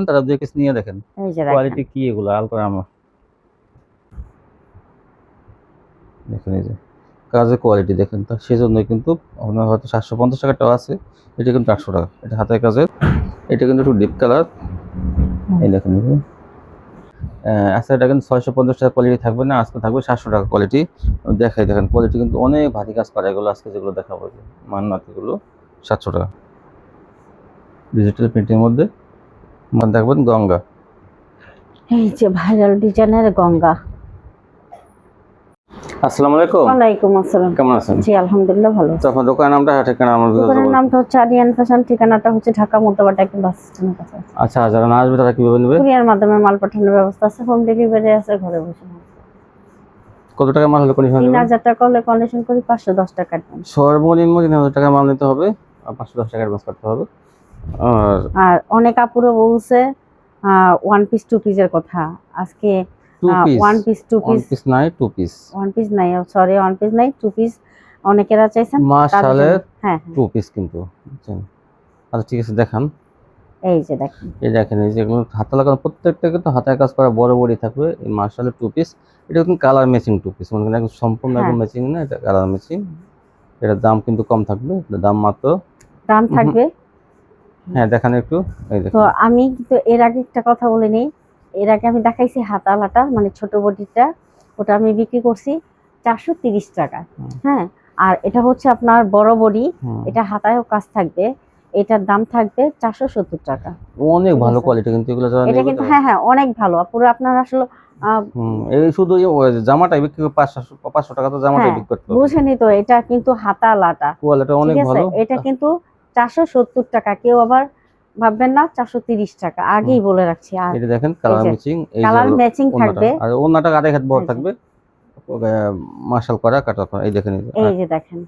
তারা 2 পিস নিয়ে দেখেন এই যে দেখেন কোয়ালিটি কি এগুলো আলপরামা দেখেন এই যে কাজের কোয়ালিটি দেখেন তো সেজন্যই কিন্তু আপনার হয়তো 750 টাকাটাও আছে, এটা কিন্তু 800 টাকা। এটা হাতের কাজের, এটা কিন্তু একটু ডিপ কালার। এই দেখেন আচ্ছা, এটা কিন্তু 650 টাকা কোয়ালিটি থাকবে না, আজকে থাকবে 700 টাকা কোয়ালিটি। দেখাই দেখেন কোয়ালিটি কিন্তু অনেক ভারী কাজ করে এগুলো। আজকে যেগুলো দেখাবো মান্নাতিগুলো 700 টাকা ডিজিটাল প্রিন্টের মধ্যে। মানে দেখবেন গঙ্গা, এই যে ভাইরাল ডিজাইনের গঙ্গা। আসসালামু আলাইকুম। ওয়ালাইকুম আসসালাম। কেমন আছেন? জি আলহামদুলিল্লাহ ভালো আছি। তো আপনার দোকানের নামটা ঠিকানা আমার দোকানের নামটা হচ্ছে আরিয়ান ফ্যাশন, ঠিকানাটা হচ্ছে ঢাকা মোতাবাটা একদম বাস স্ট্যান্ডের কাছে। আচ্ছা, যারা না আসবে তারা কিভাবে নেবে? কুরিয়ার মাধ্যমে মাল পাঠানোর ব্যবস্থা আছে, হোম ডেলিভারি আছে, ঘরে বসে। কত টাকা মাল হলে কন্ডিশন? 3000 টাকা হলে কন্ডিশন করি, 510 টাকা অ্যাডভান্স। সর্বনিম্ন 3000 টাকা মাল নিতে হবে আর 510 টাকা অ্যাডভান্স করতে হবে। আর অনেক আপুরো বলছে ওয়ান পিস টু পিসের কথা। আজকে ওয়ান পিস টু পিস নাই, টু পিস, ওয়ান পিস নাই, সরি ওয়ান পিস নাই, টু পিস অনেকেরা চাইছেন। মাশাআল্লাহ হ্যাঁ টু পিস কিন্তু বুঝছেন। আচ্ছা ঠিক আছে, দেখান। এই যে দেখেন, এই দেখেন এই যেগুলো হাতে লাগানো প্রত্যেকটা কিন্তু হাতের কাজ করা বড় বড়ই থাকবে। এই মাশাআল্লাহ টু পিস, এটা কিন্তু কালার ম্যাচিং টু পিস, মানে একদম সম্পূর্ণ একদম ম্যাচিং না, এটা কালার ম্যাচিং। এটার দাম কিন্তু কম থাকবে, দাম মাত্র দাম থাকবে। হ্যাঁ দেখান একটু। এই দেখেন, তো আমি কিন্তু এর আগে একটা কথা বলে নেই, এর আগে আমি দেখাইছি হাতালাটা মানে ছোট বডিটা, ওটা আমি বিক্রি করছি 430 টাকা। হ্যাঁ, আর এটা হচ্ছে আপনার বড় বডি, এটা হাতায়ও কাজ থাকবে, এটার দাম থাকবে 470 টাকা। অনেক ভালো কোয়ালিটি কিন্তু এগুলো যারা এটা কিন্তু হ্যাঁ অনেক ভালো। পুরো আপনার আসলে এই শুধু জামাটাই বিক্রি করে 500 টাকা, তো জামাটাই বিক্রি করতে হবে। বুঝেনি তো, এটা কিন্তু হাতালাটা কোয়ালিটি অনেক ভালো। এটা কিন্তু 470 টাকা, কেউ আবার ভাববেন না 430 টাকা, আগেই বলে রাখছি। আর এটা দেখেন কালার ম্যাচিং, এই কালার ম্যাচিং থাকবে, আর ওন্নাটা আড়াই হাত বড় থাকবে, মাশাল করা কাটা করা। এই দেখেন এই যে দেখেন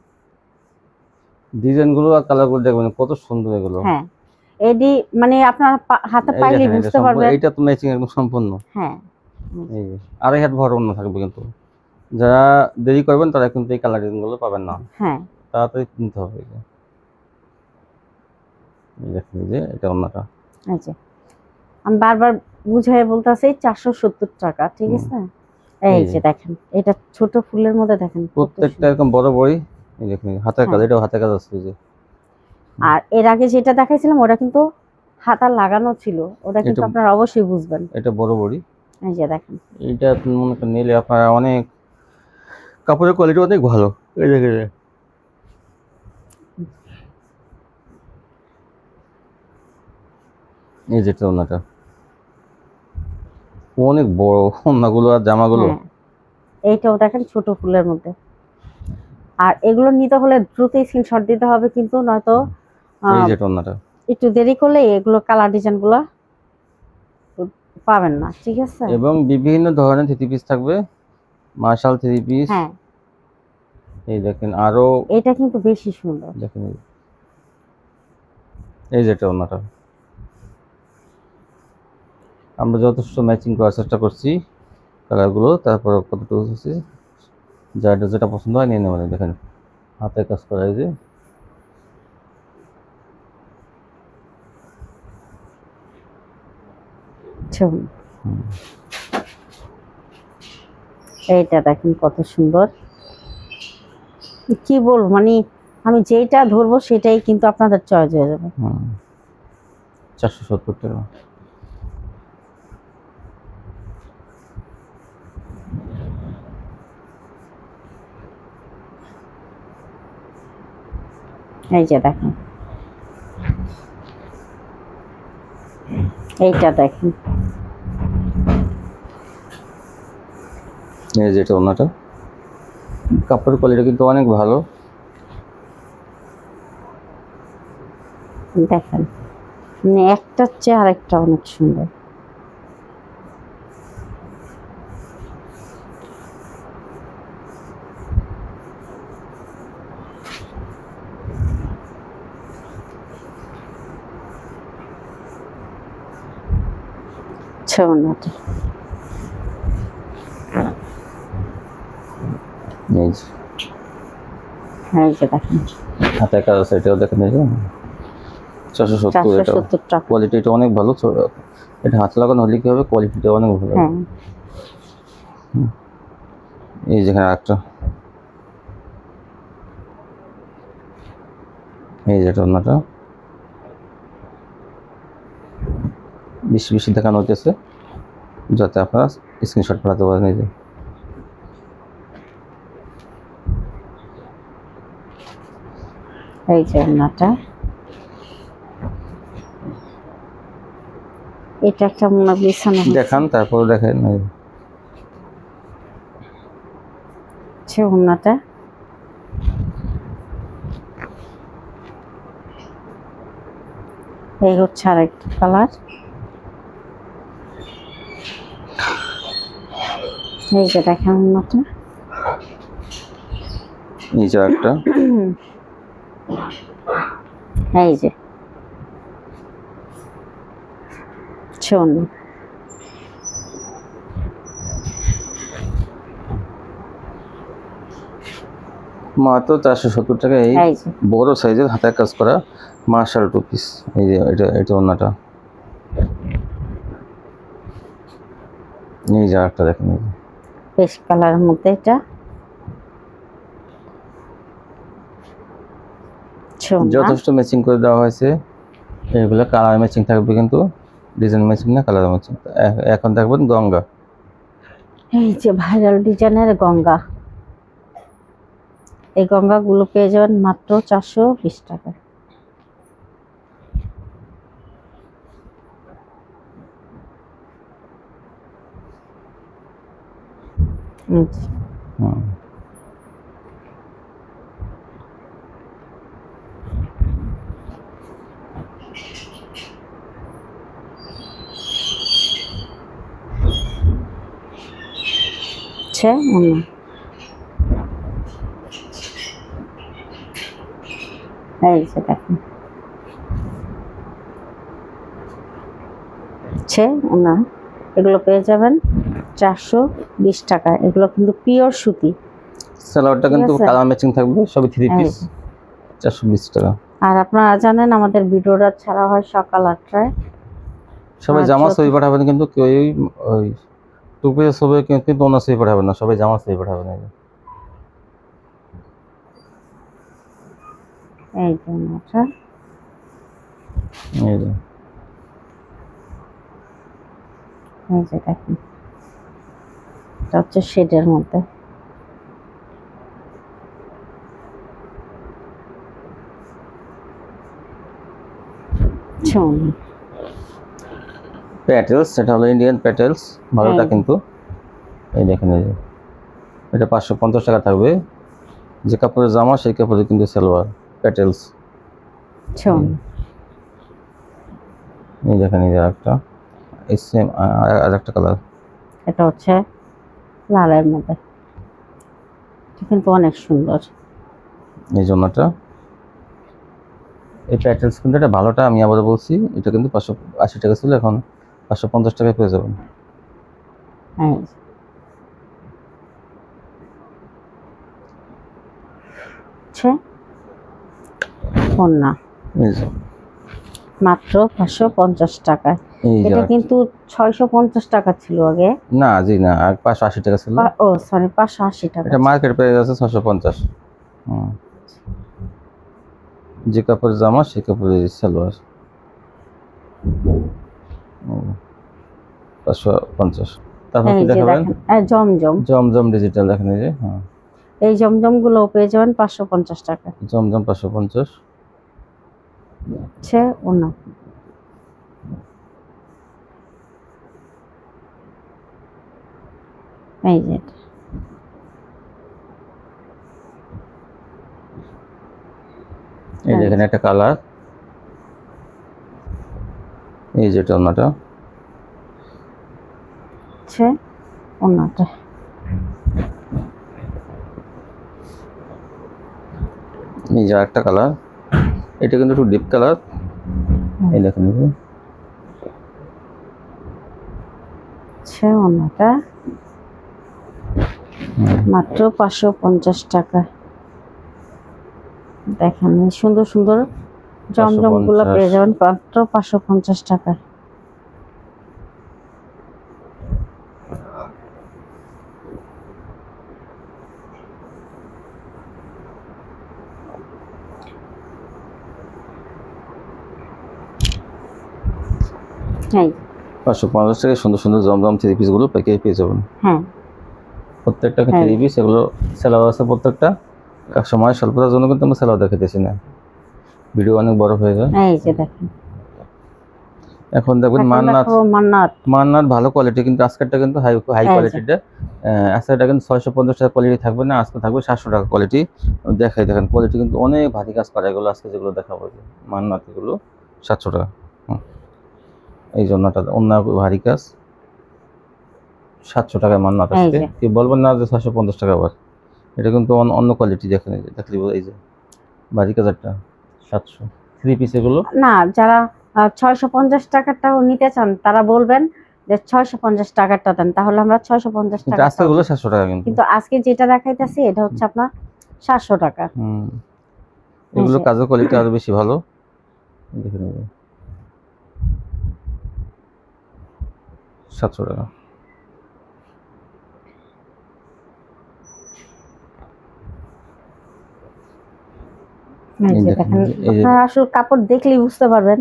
ডিজাইন গুলো আর কালার গুলো দেখবেন কত সুন্দর এগুলো। হ্যাঁ এডি মানে আপনার হাতে পাইলে বুঝতে পারবেন, এটা তো ম্যাচিং একদম সম্পূর্ণ। হ্যাঁ এই আড়াই হাত ভর ওন্না থাকবে, কিন্তু যারা দেরি করবেন তারা কিন্তু এই কালার ডিজাইন গুলো পাবেন না। হ্যাঁ তাড়াতাড়ি কিনতে হবে। এই দেখেন যে এটা ওন্নাটা, আচ্ছা আমি বারবার বুঝাই বলতাছি 470 টাকা, ঠিক আছে। এই যে দেখেন এটা ছোট ফুলের মধ্যে দেখেন প্রত্যেকটা এরকম বড় বড়ই। এই দেখেন হাতের কাজ, এটাও হাতের কাজ আছে যে। আর এর আগে যেটা দেখাইছিলাম ওটা কিন্তু হাতা লাগানো ছিল, ওটা কিন্তু আপনারা অবশ্যই বুঝবেন। এটা বড় বড়ি। এই যে দেখেন এইটা আপনি মনে করেন নিলে আপনারা অনেক, কাপড়ের কোয়ালিটি অনেক ভালো। এই দেখেন এই যেটা ওনাটা অনেক বড়, ওনাগুলো আর জামাগুলো। এইটাও দেখেন ছোট ফুলের মধ্যে। আর এগুলো নিতে হলে দ্রুত স্ক্রিনশট দিতে হবে, কিন্তু নয়তো এই যেটা ওনাটা একটু দেরি করলে এগুলো কালার ডিজাইনগুলো পাবেন না, ঠিক আছে। এবং বিভিন্ন ধরনের থ্রি পিস থাকবে, মার্শাল থ্রি পিস। হ্যাঁ এই দেখেন আরো, এটা কিন্তু বেশি সুন্দর। দেখেন এই যেটা ওনাটা আমরা যথেষ্ট ম্যাচিং করার চেষ্টা করছি কালারগুলো, তারপর কতটুকু হচ্ছে যার যেটা পছন্দ হয় নিয়ে নেবেন। দেখেন হাতে কাজ করা, এই যে এইটা দেখেন কত সুন্দর, কি বলবো মানে আমি যেটা ধরবো সেটাই কিন্তু আপনাদের চয়েস হয়ে যাবে। 470 টাকা। এই যে দেখেন এইটা দেখেন, এই যেটা ওনাটা কাপড়ের কোয়ালিটি কিন্তু অনেক ভালো। দেখেন মানে একটা চেয়ে আরেকটা অনেক সুন্দর। ওনাটা এই যে দেখেন হাতে কাজ আছে, এটাও দেখেন এই যে 470 টাকা। কোয়ালিটিটা অনেক ভালো, এটা হাত লাগানো হলে কি হবে, কোয়ালিটিটা অনেক ভালো হবে। হ্যাঁ এই যেখানে একটা, এই যেটা অন্যটা বেশি বেশি দেখানো হইতেছে, যাতে আপনারা স্ক্রিনশট পাঠাতে পারেন। এই যে এই যে ওড়নাটা, এটা একটা মনে বিছানা দেখান, তারপরে দেখেন। হচ্ছে ওড়নাটা। এই হচ্ছে আরেকটা কালার, এই যে দেখেন ওড়নাটা। এই যে একটা, এই যে শোন, মাত্র 470 টাকা। এই এই যে বড় সাইজের হাতের কাজ করা মার্শাল টু পিস। এই যে এটা অন্যটা। এই যে একটা দেখেন, পেস্ট কালারের মধ্যে এটা শোন না। যথেষ্ট ম্যাচিং করে দেওয়া হয়েছে। এগুলো কালার ম্যাচিং থাকবে, কিন্তু ডিজাইন ম্যাচিং না, কালার ম্যাচিং। এখন দেখবেন গঙ্গা। এই যে ভাইরাল ডিজাইনের গঙ্গা, এই গঙ্গাগুলো পেয়ে যাবেন মাত্র 420 টাকা। এই যে, হুম। হচ্ছে ওড়না। এই যে দেখেন হচ্ছে ওড়না, এগুলো পেয়ে যাবেন 420 টাকা। এগুলো কিন্তু পিওর সুতি। সালোয়ারটা ঠিক কিন্তু আছে। কালার ম্যাচিং থাকবে, সবই 3 এই পিস, যে। 420 টাকা। আর আপনারা জানেন আমাদের ভিডিওটা ছাড়া হয় সকাল 8টায়। সবাই জামা ছবি পাঠাবেন, কিন্তু কেউই ওই টু পিসের ছবি কিন্তু অন্য ছবি পাঠাবেন না, সবাই জামা ছবি পাঠাবেন। এই যে ওড়নাটা, এই যে এই যে দেখেন এটা হচ্ছে শেডের মধ্যে। শোন প্যাটেলস, সেটা হলো ইন্ডিয়ান প্যাটেলস, ভালোটা কিন্তু। এই দেখেন, এই যে এটা 550 টাকা থাকবে। যে কাপড়ের জামা সেই কাপড়ে কিন্তু সালোয়ার, প্যাটেলস। শোন এই দেখেন, এই যে একটা, এই সেম আর একটা কালার। এটা হচ্ছে লালের মধ্যে, এটা কিন্তু অনেক সুন্দর। এই জন্যটা, এই প্যাটেলস কিন্তু এটা ভালোটা, আমি আবার বলছি, এটা কিন্তু 580 টাকা ছিল, এখন 550 টাকায় পেয়ে যাবেন। এই যে। হচ্ছে ওড়না এই যে, মাত্র 550 টাকা। এই যে এটা কিন্তু 650 টাকা ছিল আগে। না, জি না, আর 580 টাকা ছিল। ও সরি, 580 টাকা। এটা মার্কেট প্রাইস আছে 650। যে কাপড়ের জামা সেই কাপড়ের সালোয়ার। 550। তারপর কি এই যে দেখাবেন? দেখেন জমজম, জমজম ডিজিটাল দেখেন, এই যে, হ্যাঁ, এই জমজম গুলো পেয়ে যাবেন 550 টাকা। জমজম 550। হচ্ছে ওড়না, এই যে এটা। এই দেখেন একটা কালার, এই যে ওড়নাটা। হচ্ছে ওড়নাটা, এই যে একটা কালার, এটা কিন্তু একটু ডিপ কালার। এই দেখেন, এই যে হচ্ছে ওড়নাটা মাত্র 550 টাকা। দেখেন এই সুন্দর সুন্দর জমজম গুলো 550 পেয়ে যাবেন মাত্র 550 টাকা। হ্যাঁ 550 টাকায় সুন্দর সুন্দর জমজম থ্রি পিসগুলো প্যাকেজ পেয়ে যাবেন। হ্যাঁ প্রত্যেকটা হ্যাঁ। থ্রি পিস এগুলো সেলাও আছে প্রত্যেকটা। সময় স্বল্পতার জন্য কিন্তু আমরা সেলাও দেখাতেছি না, ভিডিও অনেক বড় হয়ে যায়। এই যে দেখেন, এখন দেখবেন এখন মান্নাত, দেখাবো মান্নাত। মান্নাত ভালো কোয়ালিটি, কিন্তু আজকেরটা কিন্তু হাই হাই এই যে কোয়ালিটিটা। আজকেরটা কিন্তু 650 টাকা কোয়ালিটি থাকবে না, আজকে থাকবে 700 টাকা কোয়ালিটি। দেখাই দেখেন কোয়ালিটি কিন্তু অনেক ভারী কাজ করা, এগুলো আজকে যেগুলো দেখাবো যে মান্নাত এগুলো 700 টাকা। এই জন্যটা অন্য ভারী কাজ 700 টাকায় মান্নাত এই আজকে। যে কি বলবেন না যে 650 টাকা আবার, এটা কিন্তু অন্য কোয়ালিটি। দেখেন এই যে দেখলি এই যে ভারী কাজেরটা 700 থ্রি পিস এগুলো। না, যারা 650 টাকাটাও নিতে চান তারা বলবেন যে 650 টাকাটা দেন, তাহলে আমরা 650 কিন্তু টাকা। আজকে এগুলো 700 টাকা কিন্তু। কিন্তু আজকে যেটা দেখাইতেছি এটা হচ্ছে আপনার 700 টাকা। এগুলো এই যে কাজের কোয়ালিটি আরো বেশি ভালো। দেখেন এই যে 700 টাকা। এই যে দেখেন, আপনারা আসলে কাপড় দেখলেই বুঝতে পারবেন।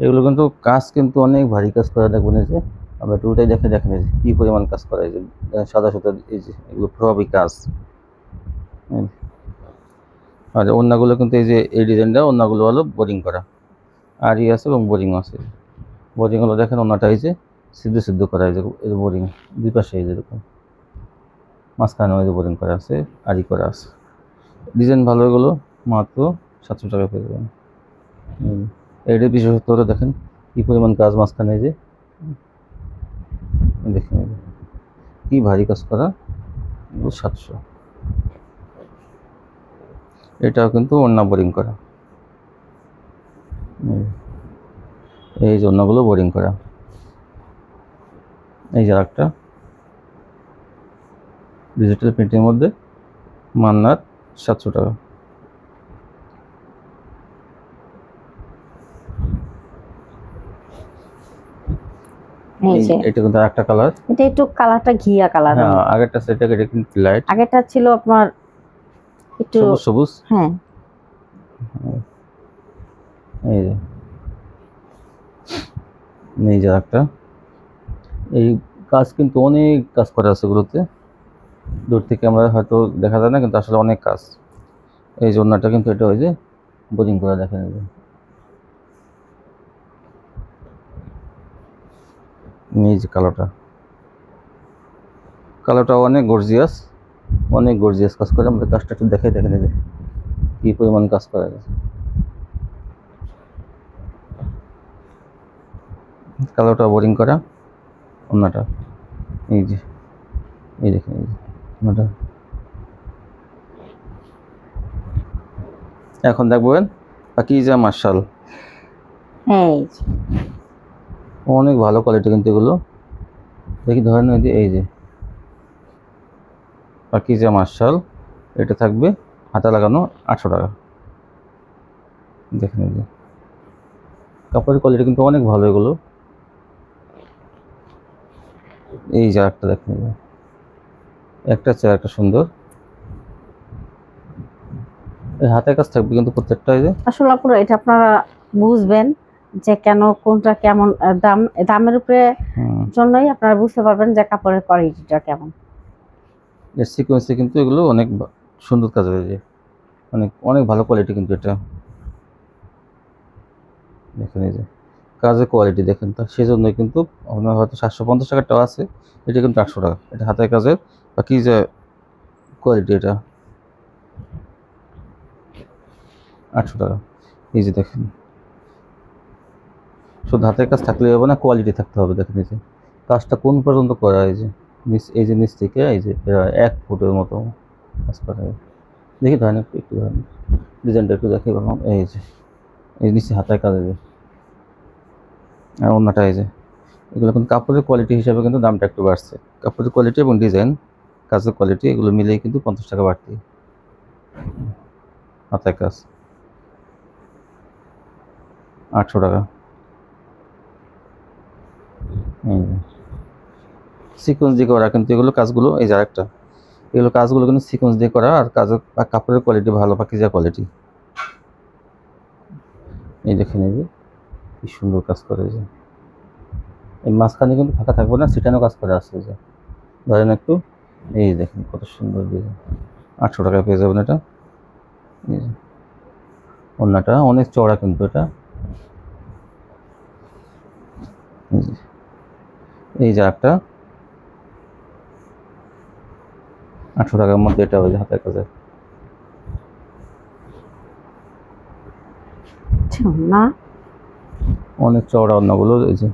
এগুলো কিন্তু কাজ কিন্তু অনেক ভারী কাজ করা, দেখবেন এই যে আমরা টুলটাই দেখে দেখেন এই যে কি পরিমাণ কাজ করা, এই যে সাদা সুতা, এই যে এগুলো প্রভাবী কাজ। আর অন্যগুলো কিন্তু এই যে এই ডিজাইনটা, অন্যগুলো হলো বোরিং করা, আরই আছে এবং বোরিং আছে। বোরিং হলো দেখেন অন্যটা এই যে সিদ্ধ সিদ্ধ করা, এই যে বোরিং দুই পাশে এই যেরকম মাঝখানে ওই যে বোরিং করা আছে, আরই করা আছে। ডিজাইন ভালো, এগুলো মাত্র 700 টাকা পেয়ে যাবেন। এইটার বিশেষত্ব হলো দেখেন কি পরিমাণ কাজ মাঝখানে, এই যে দেখেন এই যে কি ভারী কাজ করা, 700। এটাও কিন্তু অন্য বোরিং করা, এই যে অন্যগুলো বোরিং করা। এই যে একটা ডিজিটাল প্রিন্টের মধ্যে মান্নাত 700 টাকা। এটা কিন্তু আরেকটা কালার, এটা একটু কালারটা ঘিয়া কালার। হ্যাঁ আগেরটা সেটা এটা কিন্তু লাইট, আগেরটা ছিল আপনার একটু সবুজ সবুজ। হ্যাঁ এই যে এই যে একটা, এই কাজ কিন্তু অনেক কাজ করা আছে এগুলোতে, দূর থেকে আমরা হয়তো দেখা যায় না, কিন্তু আসলে অনেক কাজ। এই জন্যটা কিন্তু এটা ওই যে বোরিং করে দেখেন, এই যে এই যে কালোটা অনেক গর্জিয়াস, অনেক গর্জিয়াস কাজ করে। আমাদের কাজটা একটু দেখাই দেখেন এই যে কি পরিমাণ কাজ করা গেছে। কালোটা বোরিং করা, অন্যটা এই যে এই দেখেন এই যে অন্যটা। এখন দেখবেন পাকিজা মার্শাল, অনেক ভালো কোয়ালিটি কিন্তু এগুলো। দেখি ধরেন এই যে পাকিজা মার্শাল, এটা থাকবে হাতা লাগানো 800 টাকা। দেখেন এই যে কাপড়ের কোয়ালিটি কিন্তু অনেক ভালো এগুলো। এই যে একটা দেখেন, একটা চেয়ে একটা সুন্দর, এই হাতের কাজ থাকবে কিন্তু প্রত্যেকটা। এই যে আসলে পুরো এটা আপনারা বুঝবেন যে কেন কোনটা কেমন দাম, দামের উপরে জন্যই আপনারা বুঝতে পারবেন যে কাপড়ের কোয়ালিটিটা কেমন। এর সিকোয়েন্সে কিন্তু এগুলো অনেক সুন্দর কাজ হয়েছে, অনেক অনেক ভালো কোয়ালিটি কিন্তু এটা। দেখেন এই যে কাজের কোয়ালিটি দেখেন, তা সেজন্যই কিন্তু আপনার হয়তো 750 টাকাটাও আছে, এটা কিন্তু 800 টাকা। এটা হাতের কাজের বা কি যে কোয়ালিটি, এটা 800 টাকা। এই যে দেখেন শুধু হাতের কাজ থাকলে হবে না, কোয়ালিটি থাকতে হবে। দেখেন এই যে কাজটা কোন পর্যন্ত করা, এই যে এই যে নিচ থেকে এই যে প্রায় 1 ফুটের মতো কাজ করা। দেখি ধরেন একটু ধরেন ডিজাইনটা একটু দেখে বললাম, এই যে এই নিচে হাতের কাজ, এই যে আর অন্যটা এই যে। এগুলো কিন্তু কাপড়ের কোয়ালিটি হিসাবে কিন্তু দামটা একটু বাড়ছে, কাপড়ের কোয়ালিটি এবং ডিজাইন কাজের কোয়ালিটি এগুলো মিলেই কিন্তু 50 টাকা বাড়তি। হাতের কাজ 800 টাকা। সিকোয়েন্স দিয়ে করা কিন্তু এগুলো কাজগুলো, এই যে আরেকটা, এগুলো কাজগুলো কিন্তু সিকোয়েন্স দিয়ে করা, আর কাজের কাপড়ের কোয়ালিটি ভালো, পাকিজা কোয়ালিটি। এই দেখেন এই যে কি সুন্দর কাজ করে, যে এই মাঝখানে কিন্তু ফাঁকা থাকবে না, সিটানো কাজ করা আছে, যে ধরেন একটু, এই দেখেন কত সুন্দর ডিজাইন। 800 টাকায় পেয়ে যাবেন এটা। এই যে ওড়নাটা অনেক চওড়া কিন্তু এটা। এই যে একটা 800 টাকার মধ্যে এটা ওই যে হাতের কাছে। না অনেক চওড়া ওড়নাগুলো, এই যে।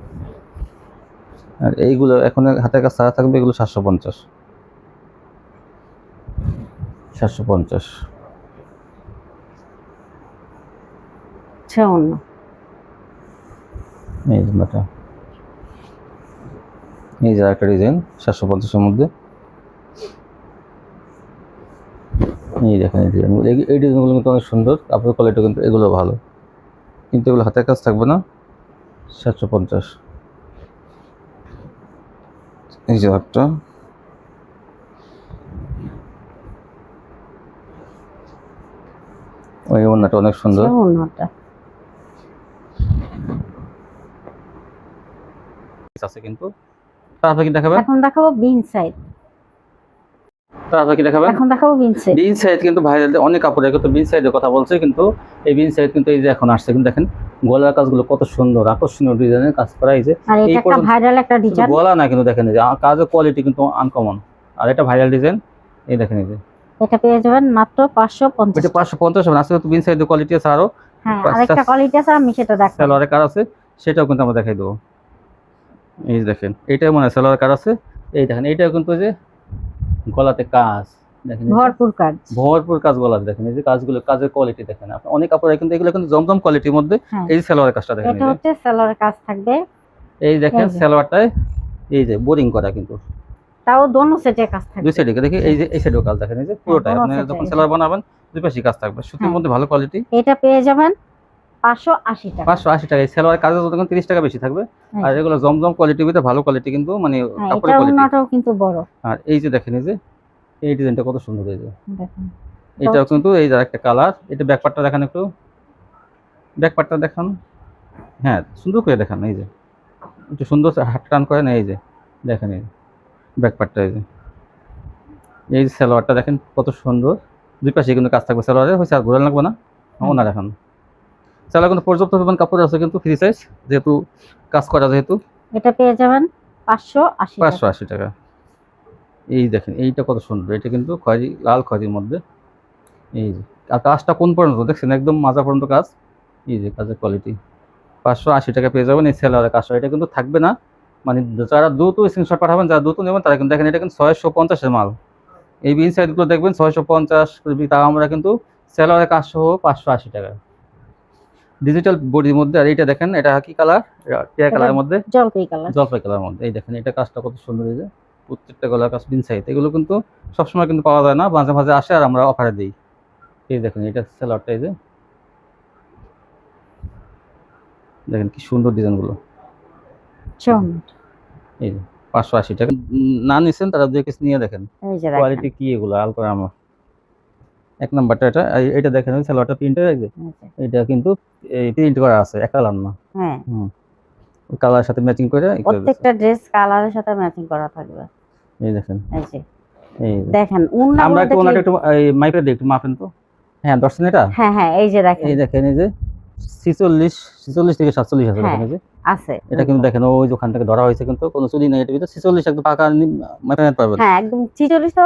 আর এইগুলো এখন হাতের কাছে ছাড়া থাকবে, এগুলো 750। 750। অন্য এই যে এটা, এই যে একটা ডিজাইন 750-এর মধ্যে। এই দেখেন এই ডিজাইনগুলো, এই ডিজাইনগুলো কিন্তু অনেক সুন্দর, কাপড়ের কোয়ালিটি কিন্তু এগুলো ভালো, কিন্তু এগুলো হাতের কাজ থাকবে না। 750। এই যে একটা, ওই ওড়নাটা অনেক সুন্দর। অন্যটা আছে কিন্তু। তারপরে কি দেখাবেন? এখন দেখাবো বিন সাইড। তারপরে কি দেখাবেন? এখন দেখাবো বিন সাইড। বিন সাইড কিন্তু ভাইরাল, অনেক কাপড়ে কিন্তু বিন সাইডের কথা বলছে, কিন্তু এই বিন সাইড কিন্তু এই যে এখন আসছে, কিন্তু দেখেন গলার কাজগুলো কত সুন্দর, আকর্ষণীয় ডিজাইনের কাজ করা। এই যে আর এই এটা একটা ভাইরাল একটা শুধু ডিজাইন। গলা না, কিন্তু দেখেন এই যে কাজের কোয়ালিটি কিন্তু আনকমন। আর এটা ভাইরাল ডিজাইন, এই দেখেন এই যে এটা পেয়ে যাবেন মাত্র 550। এটা 550 হবে। আজকে তো বিন সাইডের কোয়ালিটি আছে আরো। হ্যাঁ, আরেকটা কোয়ালিটি আছে, আমি সেটা দেখাবো। সালোয়ারের কাজ আছে, সেটাও কিন্তু আমরা দেখাই দেবো। এই যে দেখেন, এইটাও মনে হয় সালোয়ারের কাজ আছে। এই দেখেন এইটাও কিন্তু যে গলাতে কাজ, দেখেন এই যে ভরপুর কাজ। ভরপুর কাজ গলাতে, দেখেন এই যে কাজগুলো, কাজের কোয়ালিটি দেখেন আপনি। অনেক কাপড় কিন্তু এগুলো কিন্তু জমজম কোয়ালিটির মধ্যে। হ্যাঁ। এই যে সালোয়ারের কাজটা দেখেন, এটা হচ্ছে সালোয়ারের কাজ থাকবে। এই দেখেন এই যে। সালোয়ারটায় এই যে বোরিং করা, কিন্তু তাও দোনো সেটে কাজ থাকবে। দুই সাইডে দেখি, এই যে এই সাইডেও কাজ দেখেন, এই যে পুরোটাই দোনো আপনি side এ যখন এই যে। সালোয়ার বানাবেন দুই পাশেই কাজ থাকবে, সুতির হ্যাঁ। মধ্যে ভালো কোয়ালিটি। এটা পেয়ে যাবেন 580 টাকা। 580 টাকা। এই সালোয়ারের কাজের যখন 30 টাকা বেশি থাকবে। এই আর যে। এগুলো জমজম কোয়ালিটির ভিতরে ভালো কোয়ালিটি, কিন্তু মানে হ্যাঁ, কাপড়ের এটা কোয়ালিটি। ওন্নাটাও কিন্তু বড়। আর এই যে দেখেন এই যে এই ডিজাইনটা কত সুন্দর, এই যে দেখুন। এটাও কিন্তু এই যে একটা কালার। এটা ব্যাকপার্টটা দেখান একটু, ব্যাকপার্টটা দেখান। হ্যাঁ, সুন্দর করে দেখান, এই যে একটু সুন্দর হাত টান করেন, এই যে দেখেন এই ব্যাকপার্টটা, এই যে এই যে সালোয়ারটা দেখেন কত সুন্দর, দুই পাশে কিন্তু কাজ থাকবে সালোয়ারে, হয়েছে আর ঘোরা লাগবে না। ওনা দেখান, সালোয়ার কিন্তু পর্যাপ্ত পরিমাণ কাপড় আছে, কিন্তু ফ্রি সাইজ যেহেতু কাজ করা, যেহেতু এটা পেয়ে যাবেন 580 টাকা। 580 টাকা। এই দেখেন এইটা কত সুন্দর, এটা কিন্তু খয়েরি, লাল খয়েরির মধ্যে। এই যে আর কাজটা কোন পর্যন্ত দেখছেন, একদম মাজা পর্যন্ত কাজ। এই যে কাজের কোয়ালিটি 580 টাকা পেয়ে যাবেন এই সেলারের কাজটা। এটা কিন্তু থাকবে না, মানে যারা দ্রুত স্ক্রিনশট পাঠাবেন, যারা দ্রুত নেবেন তারা কিন্তু দেখেন, এটা কিন্তু 650-এর মাল। এই বিন সাইডগুলো দেখবেন 650, তাও আমরা কিন্তু সেলারের কাজ সহ 580 টাকা ডিজিটাল বডির মধ্যে। আর এইটা দেখেন, এটা কি কালার, টিয়া কালারের মধ্যে, জলপাই কালার। জলপাই কালারের মধ্যে। এই দেখেন এটা কাজটা কত সুন্দর, এই যে প্রত্যেকটা গলার কাজ বিন সাইড। এগুলো কিন্তু সবসময় কিন্তু পাওয়া যায় না, মাঝে মাঝে আসে আর আমরা অফারে দিই। এই দেখেন এটা সেলারটা, এই যে দেখেন কি সুন্দর ডিজাইনগুলো। এই যে 580 টাকা। না নিছেন তারা 2 পিস নিয়ে দেখেন এই যে দেখেন। কোয়ালিটি কি, এগুলো আল করে আমার। এক নাম্বারটা এটা, এটা দেখেন ওই সালোয়ারটা প্রিন্টের, এই যে এটা কিন্তু এই প্রিন্ট করা আছে, এক কালার না। হ্যাঁ, ওই কালারের সাথে ম্যাচিং করে প্রত্যেকটা ড্রেস কালারের সাথে ম্যাচিং করা থাকবে। এই দেখেন, এই যে এই যে দেখেন উন্না আমরা একটু ওনাকে একটু এই মাইপে দিই, একটু মাপেন তো। হ্যাঁ, দর্শন এটা। হ্যাঁ হ্যাঁ, এই যে দেখেন। এই দেখেন এই যে 46 থেকে 47 আছে, দেখেন এই যে আছে। এটা কিন্তু দেখেন ওই যে ওখান থেকে ধরা হয়েছে, কিন্তু কোনো চুরি নাই এটার ভিতরে। 46 একদম পাকা মাপে নিতে পারবেন। হ্যাঁ, একদম 46 তো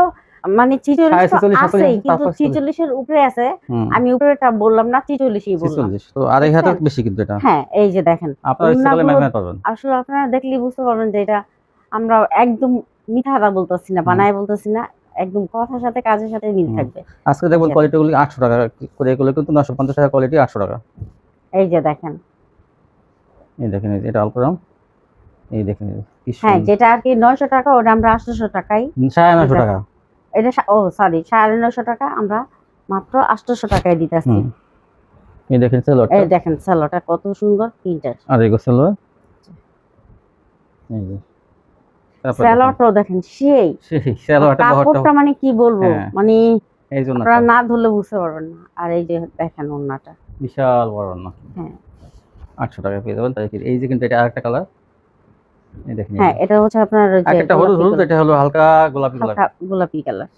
মানে 46 তো 46, আছে, কিন্তু 46 এর উপরে আছে। হুম, আমি উপরেটা বললাম না, 46ই বললাম। 46 তো আড়াই হাতের বেশি কিন্তু এটা। হ্যাঁ, এই যে দেখেন আপনারা ইচ্ছা করলে মাপে নিতে পারবেন। আসলে আপনারা দেখলেই বুঝতে পারবেন যে এটা আমরা একদম মিথ্যা কথা বলতেছি না, বানায় বলতেছি না, একদম কথার সাথে কাজের সাথে মিল থাকবে। আজকে দেখবেন কোয়ালিটিগুলো 800 টাকা করে, এগুলো কিন্তু 950 টাকা কোয়ালিটি, 800 টাকা। এই যে দেখেন, এই দেখেন এই যে এটা আলপরাম, এই দেখেন কি হ্যাঁ, সুন্দর। যেটা আর কি 900 টাকা, ওটা আমরা 800 টাকাই। 950 টাকা। এটা ও সরি 950 টাকা, আমরা মাত্র 800 টাকায় দিতেছি। এই দেখেন সালোয়ারটা, এই দেখেন সালোয়ারটা কত সুন্দর প্রিন্টার। আর এই সালোয়ার, এই যে তারপর সালোয়ারটাও দেখেন সেই সালোয়ারটা কাপড়টা মানে কি বলবো, মানে এই জন্য আপনারা না ধরলে বুঝতে পারবেন না। আর এই যে দেখেন ওন্নাটা বিশাল বড় না। হ্যাঁ, 800 টাকা পেয়ে যাবেন। তাই এই যে কিন্তু এটা আরেকটা কালার, এই দেখেন, হ্যাঁ এটা হচ্ছে আপনার ওই যে একটা হলুদ গোলাপি হলুদ, কালার, এটা হলো হালকা গোলাপি গোলাপি। হালকা গোলাপি কালার।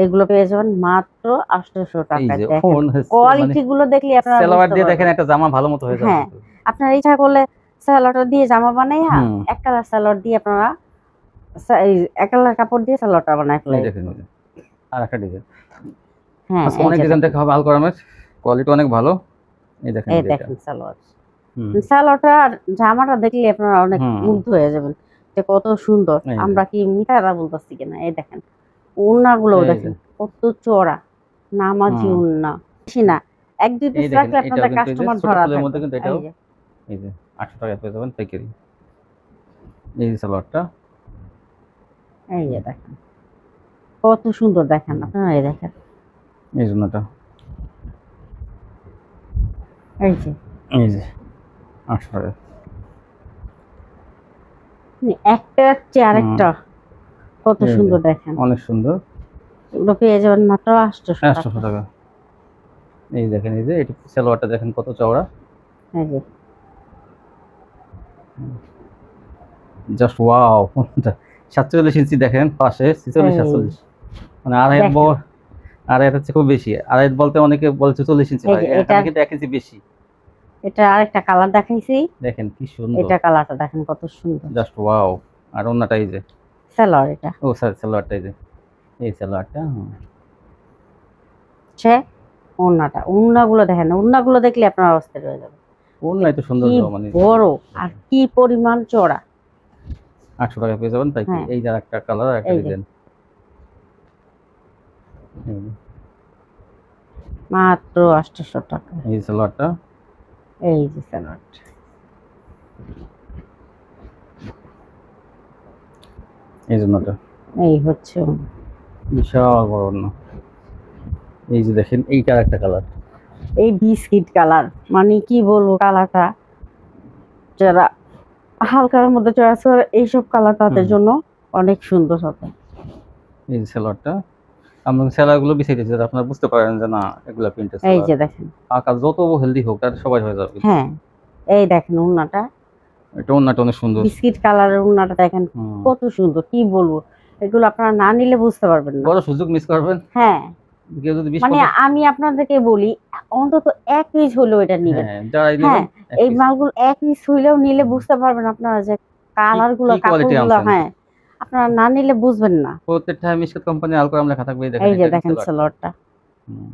এগুলো পেয়ে যাবেন মাত্র 800 এই টাকায়। যে দেখেন ফোন হচ্ছে মানে কোয়ালিটি গুলো দেখলে আপনারা সালোয়ার বুঝতে দিয়ে দেখেন পারবেন। একটা জামা ভালো মতো হয়ে যাবে হ্যাঁ কিন্তু। আপনার ইচ্ছা করলে সালোয়ারটা দিয়ে জামা বানাইয়া হুম, এক কালার সালোয়ার দিয়ে আপনারা এই এক কালার কাপড় দিয়ে সালোয়ারটা বানায় এই ফেলাই। দেখেন, এই যে আর একটা ডিজাইন। হ্যাঁ আজকে এই অনেক যে ডিজাইন দেখেন, দেখা হবে আলকরামের, কোয়ালিটি অনেক ভালো। এই দেখেন, এই এই যে এটা। দেখেন সালোয়ার। হুম সালোয়ারটা আর জামাটা দেখলে আপনারা অনেক হুম, মুগ্ধ হয়ে যাবেন যে কত সুন্দর। এই যে, আমরা কি মিঠারা বলতেছি কিনা। এই দেখেন ওড়নাগুলো এই যে, দেখেন কত চড়া, নামাজি হুম, ওড়না, বেশি না, এক দুই এই পিস দেখেন রাখলে এটাও আপনাদের কিন্তু এই যে কাস্টমার ছোট ধরা ফুলের মধ্যে থাকবে। কিন্তু এই এটাও, যে এই যে 800 টাকায় পেয়ে যাবেন পাইকারি। এই যে সালোয়ারটা। এই যে দেখেন কত সুন্দর, দেখেন হুম, আপনারা এই দেখেন, এই জন্যটা, এই যে এই যে 800 টাকা। একটা চেয়ে হুম, আরেকটা কত এই যে সুন্দর দেখেন। অনেক সুন্দর, এগুলো পেয়ে যাবেন মাত্র 800 800 টাকা। টাকা। এই দেখেন, এই যে এটা সালোয়ারটা দেখেন কত চওড়া, এই যে জাস্ট ওয়াও। 47 ইঞ্চি দেখেন পাশে, 46 এই 47, মানে আড়াই হাত দেখেন, আড়াই হাত হচ্ছে খুব বেশি, আড়াই হাত বলতে অনেকে বলছে 40 ইঞ্চি এই হয়, যে এখানে এটার কিন্তু 1 ইঞ্চি বেশি। এটা আরেকটা কালার দেখাইছি, দেখেন কি সুন্দর, এটা কালারটা দেখেন কত সুন্দর। Just wow. আর অন্যটা এই যে, সালোয়ার এটা ও স্যার সালোয়ারটা এই যে, এই সালোয়ারটা, হুম। হচ্ছে ওড়নাটা। ওড়নাগুলো দেখেন, ওড়নাগুলো দেখলে আপনার অস্থির হয়ে যাবে যে অন্যায় তো সুন্দর কি মানে বড় আর কি পরিমাণ চড়া। 800 টাকা পেয়ে যাবেন তাই কি। হ্যাঁ এই যে একটা কালার আর একটা এই যে ডিজাইন, মাত্র 800 টাকা। এই সালোয়ারটা, এই যে সালোয়ারটা, এই জন্যটা এই হচ্ছে ওড়না। বিশাল বড় অন্য। এই যে দেখেন এইটার একটা কালার, এই বিস্কিট কালার, মানে কি বলবো কালারটা, যারা হালকার মধ্যে চয়েস করে এইসব কালার তাদের হুম, জন্য অনেক সুন্দর হবে। এই যে সালোয়ারটা। আমরা সেলারগুলো বিছাইতেছি যাতে আপনারা বুঝতে পারেন যে না এগুলা প্রিন্টের এই সেলার। যে দেখেন, আকাশ যত হেলদি হোক তার সবাই হয়ে যাবে। হ্যাঁ এই দেখেন ওড়নাটা, এটা অন্যটা অনেক সুন্দর। বিস্কিট কালারের ওড়নাটা দেখেন হুম, কত সুন্দর, কি বলবো। এগুলো আপনারা না নিলে বুঝতে পারবেন না। বড় সুযোগ মিস করবেন। হ্যাঁ কেউ যদি 20 মানে 50, আমি আপনাদেরকে বলি অন্তত এক পিস হলেও এটা নিবেন। হ্যাঁ যারাই হ্যাঁ নেবেন এক এই পিস। মালগুলো এক পিস হইলেও নিলে বুঝতে পারবেন আপনারা যে কালার গুলো, কি কোয়ালিটি কাপড়গুলো, আনছেন। হ্যাঁ আপনারা না নিলে বুঝবেন না। প্রত্যেকটা মিশকাত কোম্পানি আলকরাম লেখা থাকবে, এই দেখেন এই যে এটা কিন্তু দেখেন সালোয়ারটা। সালোয়ারটা, হুম,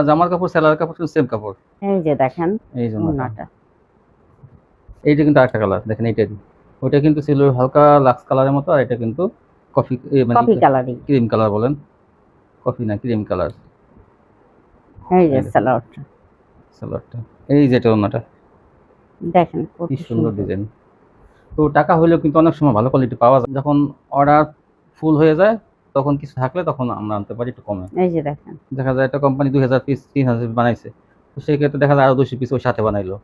জামার কাপড় সেলার কাপড় কিন্তু সেম কাপড়। এই যে দেখেন এই জন্য ওড়নাটা, এইটা কিন্তু আরেকটা কালার দেখেন, এইটারই ওইটা কিন্তু ছিল হালকা লাক্স কালারের মতো, আর এটা কিন্তু কফি মানে কফি কালারিং। ক্রিম কালার বলেন, কফি না ক্রিম কালার। এই যে এই দেখেন সালোয়ারটা সালোয়ারটা, এই যেটা অন্যটা, দেখেন কত কি সুন্দর সুন্দর। ডিজাইন। তো টাকা হলেও কিন্তু অনেক সময় ভালো কোয়ালিটি পাওয়া যায়, যখন অর্ডার ফুল হয়ে যায় তখন কিছু থাকলে তখন আমরা আনতে পারি একটু কমে। এই যে দেখেন, দেখা যায় একটা কোম্পানি 2000 পিস 3000 পিস বানাইছে, তো সেই ক্ষেত্রে দেখা যায় আরো 200 পিস ওই সাথে বানাইলো,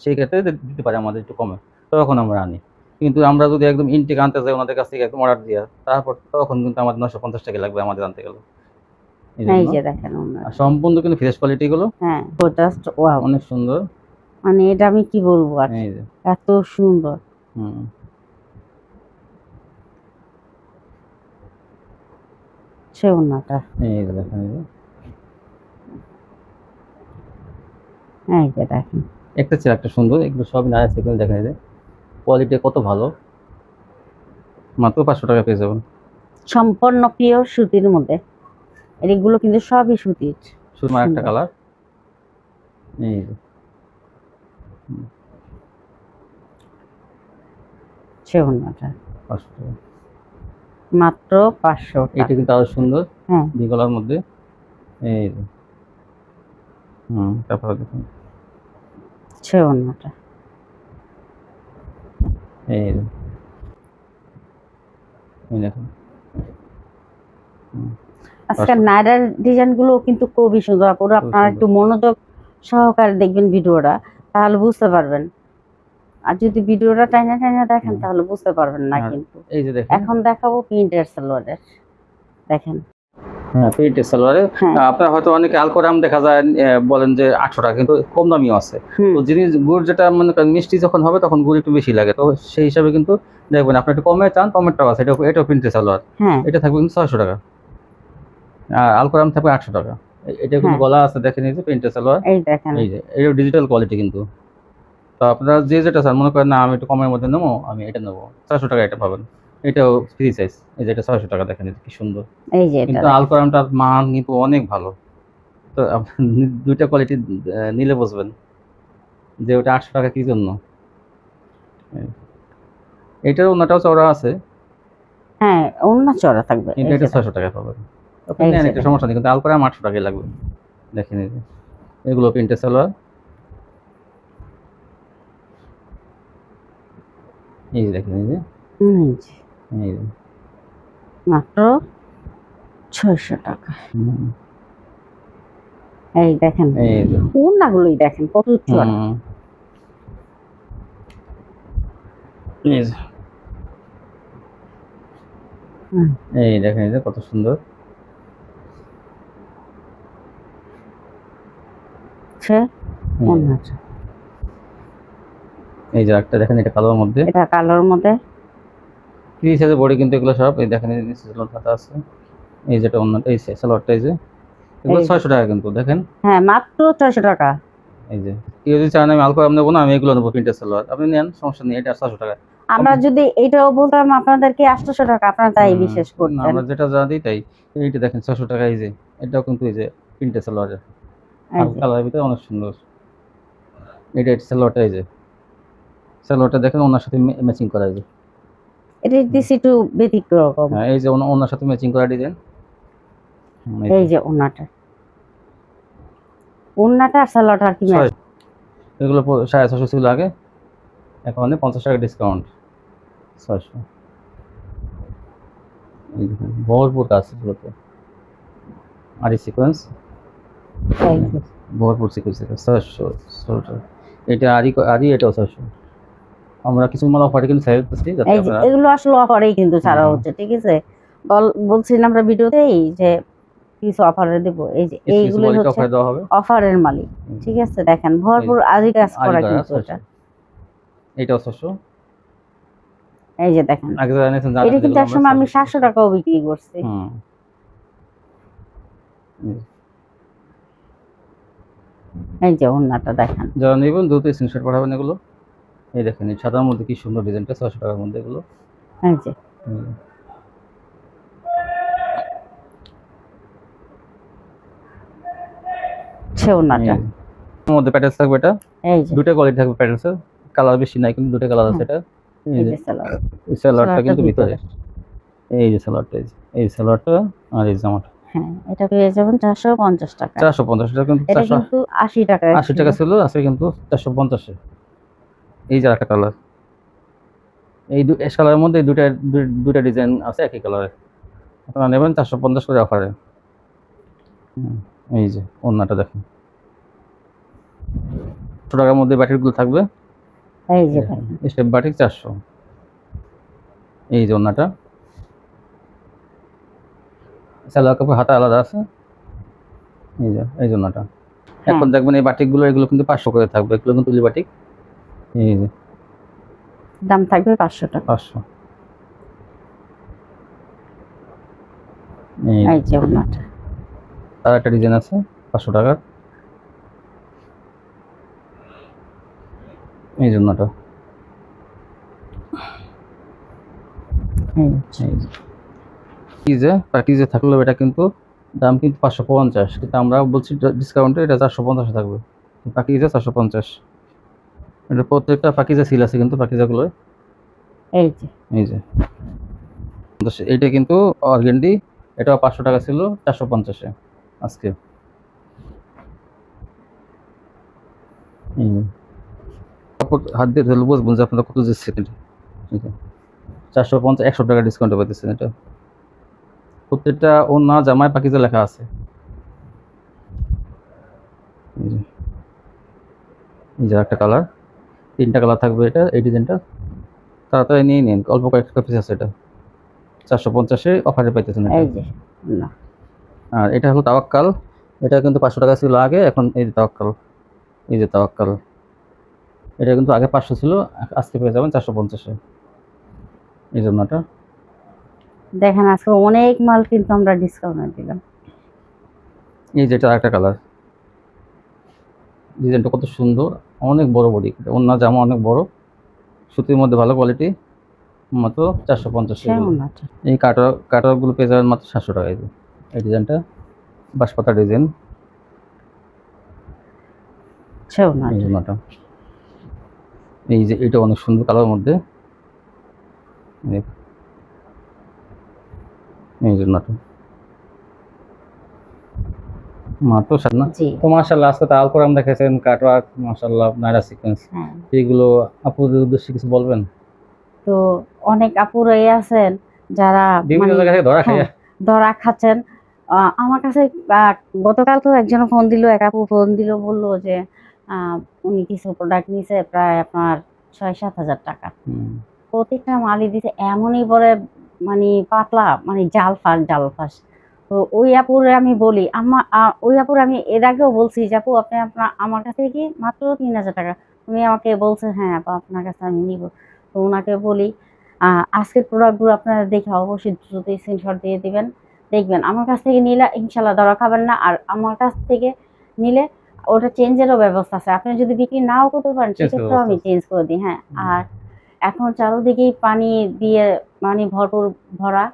সেই ক্ষেত্রে দিতে পারে আমাদের একটু কমে, তখন আমরা আনি। কিন্তু আমরা যদি একদম ইনটেক আনতে যাই ওনাদের কাছ থেকে একদম অর্ডার দিয়ে, তারপর তখন কিন্তু আমাদের 950 টাকা লাগবে আমাদের আনতে গেলে। এই এই জন্য যে দেখেন ওড়নাটা, আর সম্পূর্ণ কিন্তু ফ্রেশ কোয়ালিটি গুলো, হ্যাঁ জাস্ট ওয়াও। অনেক সুন্দর। মানে এটা আমি কি বলবো আর, এই যে, এত সুন্দর। হুম, সে ওড়নাটা, এই যে দেখেন, এই যে এই যে দেখেন একটা চেয়ে একটা সুন্দর, এগুলো সবই নাইস সেগুলো দেখেন, এই যে কোয়ালিটি কত ভালো, মাত্র 500 টাকা পেয়ে যাবেন। সম্পূর্ণ পিওর সুতির মধ্যে, এগুলো কিন্তু সবই সুতির। শুধু আর একটা সুন্দর। কালার, এই যে, হুম, সে ওড়নাটা 500 টাকা। মাত্র 500 এটা টাকা। কিন্তু আরো সুন্দর, হ্যাঁ দুই কালার মধ্যে, এই যে, হুম, তারপরে দেখুন, সে ওড়নাটা, এই যে, এই দেখুন, হুম, আজকাল নাইরার ডিজাইন গুলো কিন্তু খুবই সুন্দর। পুরো খুব আপনারা সুন্দর। একটু মনোযোগ সহকারে দেখবেন ভিডিওটা, তাহলে বুঝতে পারবেন। আর যদি ভিডিওটা টাইনা টাইনা দেখেন হুম, তাহলে বুঝতে পারবেন না আর কিন্তু। এই যে দেখেন, এখন দেখাবো প্রিন্টের সালোয়ারের, দেখেন হ্যাঁ প্রিন্টেড সালোয়ারে হ্যাঁ। আপনার হয়তো অনেকে আলকোরাম দেখা যায় বলেন যে 800 টাকা, কিন্তু কম দামিও আছে। হুম। তো জিনিস গুড় যেটা মনে করেন মিষ্টি যখন হবে তখন গুড় একটু বেশি লাগে, তো সেই হিসাবে কিন্তু দেখবেন আপনি একটু কমে চান টমেটো আছে, এটাও প্রিন্টেড সালোয়ার, হ্যাঁ এটা থাকবে কিন্তু 600 টাকা, আর আলকোরাম থাকবে 800 টাকা। এটা কিন্তু হ্যাঁ। গলা আছে দেখেন, এই যে প্রিন্টেড সালোয়ার, এই দেখেন। এই যে এটা ডিজিটাল কোয়ালিটি কিন্তু। তো আপনারা যে যেটা চান, মনে করেন না আমি একটু কমের মধ্যে নেবো, আমি এটা নেবো, 400 টাকা এটা পাবেন। এটাও ফ্রি সাইজ, এই যে এটা 600 টাকা, দেখেন এটা কি সুন্দর। এই যে এটা কিন্তু দেখেন। আলকোরামটার মান কিন্তু অনেক ভালো। তো আপনি দুইটা কোয়ালিটি নিলে বুঝবেন যে ওটা 800 টাকা কি জন্য। এটার ওনাটাও চওড়া আছে, হ্যাঁ অন্য চড়া থাকবে। কিন্তু এই এটা যে 600 টাকা পাবেন। আপনি এই নেন, যে একটা সমস্যা নেই, কিন্তু আলকোরাম 800 টাকাই লাগবে। দেখেন এই যে এগুলো প্রিন্টেড সালোয়ার, এই যে দেখেন এই যে এই যে এই যে মাত্র 600 টাকা। হুম, এই দেখেন এই যে ওড়নাগুলোই দেখেন কত চড়া। হুম, এই যে হুম। এই দেখেন এই যে কত সুন্দর। সে হুম, ওড়নাটা। এই যে একটা দেখেন, এটা কালোর মধ্যে এটা কালোর মধ্যে। 30 সাইজের বডি, কিন্তু এগুলো সব এই দেখেন, এই নিচে সালোয়ার হাতা আছে, এই যেটা অন্য এই সালোয়ারটা, এই যে এগুলো এই যে। 600 টাকা কিন্তু দেখেন। হ্যাঁ মাত্র 600 টাকা। এই যে কেউ যদি চান আমি আলকোরাম নেবো না, আমি এগুলো নেবো প্রিন্টেড সালোয়ার, আপনি নেন, সমস্যা নেই, এটা 600 টাকা। আমরা যদি এটাও বলতাম আপনাদেরকে 800 টাকা, আপনারা তাই বিশ্বাস না, করতেন। আমরা যেটা যা দিই তাই। এইটা দেখেন 600 টাকা, এই যে এটাও কিন্তু এই যে প্রিন্টেড সালোয়ারের এই যে কালারের ভিতরে অনেক সুন্দর। এটা সালোয়ারটা, এই যে সালোয়ারটা দেখেন ওনার সাথে ম্যাচিং করা, এই যে এটা দিছি একটু ব্যতিক্রম। হ্যাঁ, এই যে ওনার সাথে ম্যাচিং করা ডিজাইন। এই যে ওড়নাটা, ওড়নাটা আর সালোয়ারটা আর কি ম্যাচ। এগুলো 650 ছিল আগে, এখন 50 টাকা ডিসকাউন্ট, 600। এই দেখুন ভরপুর কাজ এগুলোতে, আরি সিকোয়েন্স, এই যে। ভরপুর সিকোয়েন্স, 600। এটা আরি এটাও 600। আমরা কিছু মাল অফারে কিন্তু ছেড়ে দিচ্ছি, যাতে এই যে আপনারা এগুলো আসলে অফারেই কিন্তু ছাড়া হুম। হচ্ছে, ঠিক আছে। বলছিলাম আমরা ভিডিওতেই যে কিছু অফারে দেব। এই যে কিছু এইগুলো কোয়ালিটি হচ্ছে অফারে দেওয়া হবে। অফারের মালিক, ঠিক আছে। দেখেন ভরপুর আরি কাজ আরি করা করা কিন্তু 600, এটা। এটাও 600। এই যে দেখেন, আগে যারা এনেছেন এটা কিন্তু একসময় আমি 700 টাকাও বিক্রি করছি। হুম। এই যে ওড়নাটা দেখেন। যারা নেবেন দ্রুত স্ক্রিনশট পাঠাবেন এগুলো। এই দেখেন এই সাদার মধ্যে কি সুন্দর ডিজাইনটা, 600 টাকার মধ্যে এগুলো। এই যে হুম। সে ওড়নাটা। এর মধ্যে প্যাটেলস থাকবে, এটা এই যে দুটো কোয়ালিটি থাকবে প্যাটেলসের, কালার বেশি নাই কিন্তু দুটো কালার আছে। এটা এই যে সালোয়ার। এই সালোয়ারটা সালোয়ারটা কিন্তু ভিতরে। ভিতরে, এই যে সালোয়ারটা, এই সালোয়ারটা আর এই জামাটা হ্যাঁ এটা পেয়ে যাবেন 450 টাকা। 450 টাকা, কিন্তু এটা কিন্তু 80 টাকা 80 টাকা ছিল, আছে কিন্তু 450-এ। এই যে একটা কালার, এই কালারের মধ্যে দুটা ডিজাইন আছে একই কালারের, আপনারা নেবেন 450 করে অফারে। এই যে ওড়নাটা দেখেন, 100 টাকার মধ্যে বাটিকগুলো থাকবে। এই যে দেখেন। Step batik 400। এই যে ওড়নাটা, সালোয়ার কাপড় হাতা আলাদা আছে। এই যে ওড়নাটা। এখন দেখবেন এই বাটিকগুলো, এগুলো কিন্তু 500 করে থাকবে, এগুলো কিন্তু তুলি বাটিক। এই যে দাম থাকবে 500 টাকা। 500। এই যে ওড়নাটা। আর একটা ডিজাইন আছে 500 টাকার, এই যে ওড়নাটা। প্যাকেজে থাকলেও এটা কিন্তু দাম কিন্তু 550, কিন্তু আমরা বলছি ডিসকাউন্টে এটা 450 থাকবে, প্যাকেজে 450। এটা প্রত্যেকটা প্যাকেজে সিল আছে কিন্তু প্যাকেজগুলো। এই যে এইটা কিন্তু অর্গেন্ডি, এটা 500 টাকা ছিল, 450-এ আজকে। হাত দিয়ে ধরলে বুঝবেন যে আপনারা কত দিচ্ছেন। 450, 100 টাকা ডিসকাউন্টে পাইতেছেন এটা। প্রত্যেকটা ওড়না জামায় পাকিজা লেখা আছে। এই যে একটা কালার, 3টা কালার থাকবে এটা, এই ডিজাইনটা তাড়াতাড়ি নিয়ে নিন, অল্প কয়েকটা পিস আছে। এটা 450-এ অফারে পাইতেছেন। এই যে না আর এটা হলো তাওয়াক্কাল, এটা কিন্তু 500 টাকা ছিল আগে, এখন এই যে তাওয়াক্কাল, এই যে তাওয়াক্কাল, এটা কিন্তু আগে 500 ছিল, আজকে পেয়ে যাবেন 450-এ। এই জন্য এটা দেখেন আজকে অনেক মাল কিন্তু আমরা ডিসকাউন্টে দিলাম। এই যে এটা আরেকটা কালার, ডিজাইনটা কত সুন্দর, অনেক বড় বডি, অন্য জামা অনেক বড়, সুতির মধ্যে ভালো কোয়ালিটি, মাত্র 450 টাকা। সেওনাটা এই কাটারগুলো পেয়ে যাবেন মাত্র 700 টাকায়। এই ডিজাইনটা বাঁশপাতা ডিজাইন, এই সেওনাটা জন্যটা, এই যে এটা অনেক সুন্দর কালার মধ্যে, এই জন্যটা মাত্র না। জি তো মাশাআল্লাহ, আজকে তো আলপরাম দেখেছেন, কাটওয়ার্ক, মাশাআল্লাহ, নাইরা সিকোয়েন্স, হ্যাঁ। এইগুলো আপুদের উদ্দেশ্যে কিছু বলবেন? তো অনেক আপুরাই আছেন যারা বিভিন্ন জায়গা থেকে ধরা খাইয়া ধরা খাচ্ছেন। আমার কাছে গতকালকেও একজন ফোন দিল, এক আপু ফোন দিল, বললো যে উনি কিছু প্রোডাক্ট নিছে প্রায় আপনার 6-7 হাজার টাকা। প্রত্যেকটা মালই দিছে এমনই বলে, মানে পাতলা, মানে জাল ফাঁস। তো ওই আপুরে আমি বলি, ওই আপুর আমি এর আগেও বলছি যে আপু আপনি আমার কাছে কি মাত্র 3,000 টাকা, উনি আমাকে বলছে হ্যাঁ আপা আপনার কাছে আমি নিব। তো ওনাকে বলি আজকের প্রোডাক্টগুলো আপনারা দেখে অবশ্যই দ্রুত স্ক্রিনশট দিয়ে দিবেন। দেখবেন আমার কাছ থেকে নিলে ইনশাল্লাহ ধরা খাবেন না, আর আমার কাছ থেকে নিলে ওটা চেঞ্জেরও ব্যবস্থা আছে। আপনি যদি বিক্রি নাও করতে পারেন সেক্ষেত্রেও আমি চেঞ্জ করে দিই। হ্যাঁ, আর এখন চারোদিকেই পানি দিয়ে মানে ভরপুর ভরা,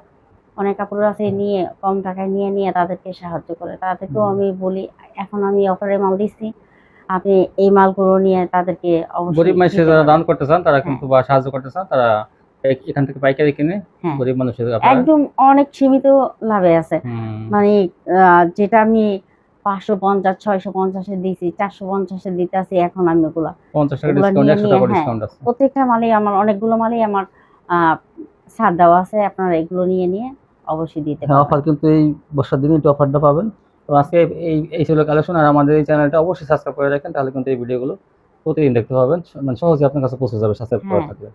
অনেক কাপড় আছে নিয়ে কম টাকায় নিয়ে তাদেরকে সাহায্য করে, তাদেরকেও আমি বলি এখন আমি অফারে মাল দিচ্ছি, আপনি এই মালগুলো নিয়ে তাদেরকে অবশ্যই গরিব মানুষের দিতে যারা পারেন। দান করতে চান তারা হ্যাঁ। কিন্তু, বা সাহায্য করতে চান তারা এখান থেকে পাইকারি কিনে হ্যাঁ, গরিব মানুষের আপনারা একদম অনেক সীমিত লাভে আছে। মানে যেটা আমি 550 650-এ দিয়েছি, 450-এ দিতেছি, এখন আমি ওগুলা 50 টাকা ওগুলা ডিসকাউন্ট, নিয়ে 100 নিয়ে টাকা হ্যাঁ, ডিসকাউন্ট আছে। প্রত্যেকটা মালেই আমার অনেকগুলো মালেই আমার ছাড় দেওয়া আছে, আপনারা এগুলো নিয়ে অবশ্যই দিতে হ্যাঁ, পারবেন। অফার কিন্তু এই বর্ষার দিনে একটু অফারটা পাবেন। তো আজকে এই ছিল কালেকশন, আর আমাদের এই চ্যানেলটা অবশ্যই সাবস্ক্রাইব করে রাখেন, তাহলে কিন্তু এই ভিডিওগুলো প্রতিদিন দেখতে পাবেন, মানে সহজে আপনার কাছে পৌঁছে যাবে সাবস্ক্রাইব করা হ্যাঁ। থাকলে।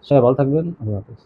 সবাই ভালো থাকবেন, আল্লাহ হাফেজ।